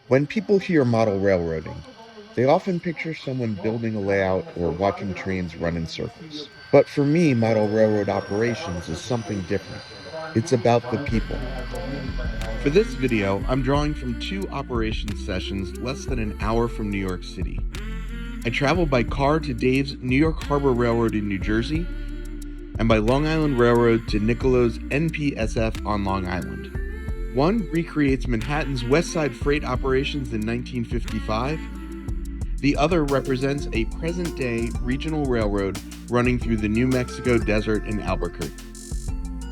When people hear model railroading, they often picture someone building a layout or watching trains run in circles. But for me, model railroad operations is something different. It's about the people. For this video, I'm drawing from two operations sessions less than an hour from New York City. I traveled by car to Dave's New York Harbor Railroad in New Jersey, and by Long Island Railroad to Nicolo's NPSF on Long Island. One recreates Manhattan's West Side freight operations in 1955. The other represents a present-day regional railroad running through the New Mexico desert in Albuquerque.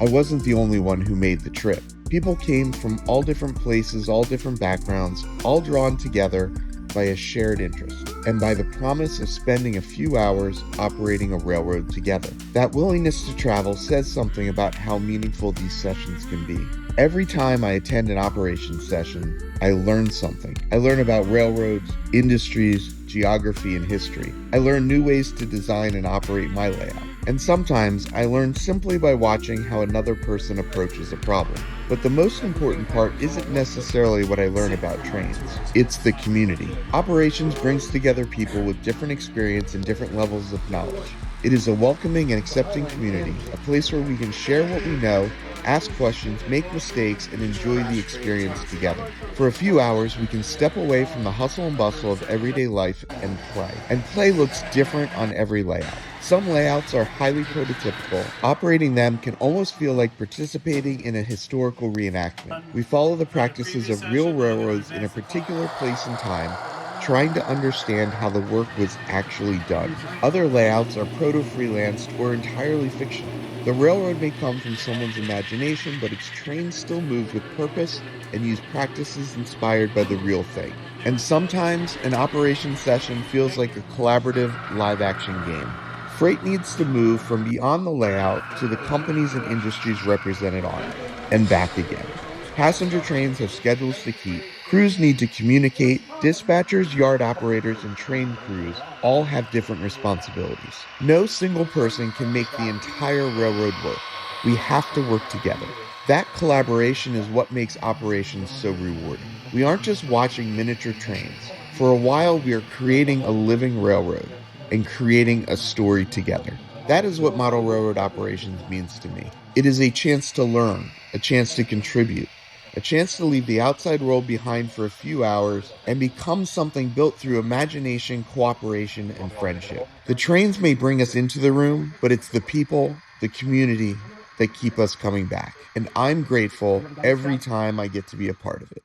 I wasn't the only one who made the trip. People came from all different places, all different backgrounds, all drawn together by a shared interest, and by the promise of spending a few hours operating a railroad together. That willingness to travel says something about how meaningful these sessions can be. Every time I attend an operations session, I learn something. I learn about railroads, industries, geography, and history. I learn new ways to design and operate my layout. And sometimes I learn simply by watching how another person approaches a problem. But the most important part isn't necessarily what I learn about trains. It's the community. Operations brings together people with different experience and different levels of knowledge. It is a welcoming and accepting community, a place where we can share what we know, ask questions, make mistakes, and enjoy the experience together. For a few hours, we can step away from the hustle and bustle of everyday life and play. And play looks different on every layout. Some layouts are highly prototypical. Operating them can almost feel like participating in a historical reenactment. We follow the practices of real railroads in a particular place and time, trying to understand how the work was actually done. Other layouts are proto-freelanced or entirely fictional. The railroad may come from someone's imagination, but its trains still move with purpose and use practices inspired by the real thing. And sometimes an operation session feels like a collaborative live-action game. Freight needs to move from beyond the layout to the companies and industries represented on it, and back again. Passenger trains have schedules to keep. Crews need to communicate. Dispatchers, yard operators, and train crews all have different responsibilities. No single person can make the entire railroad work. We have to work together. That collaboration is what makes operations so rewarding. We aren't just watching miniature trains. For a while, we are creating a living railroad and creating a story together. That is what model railroad operations means to me. It is a chance to learn, a chance to contribute, a chance to leave the outside world behind for a few hours and become something built through imagination, cooperation, and friendship. The trains may bring us into the room, but it's the people, the community, that keep us coming back. And I'm grateful every time I get to be a part of it.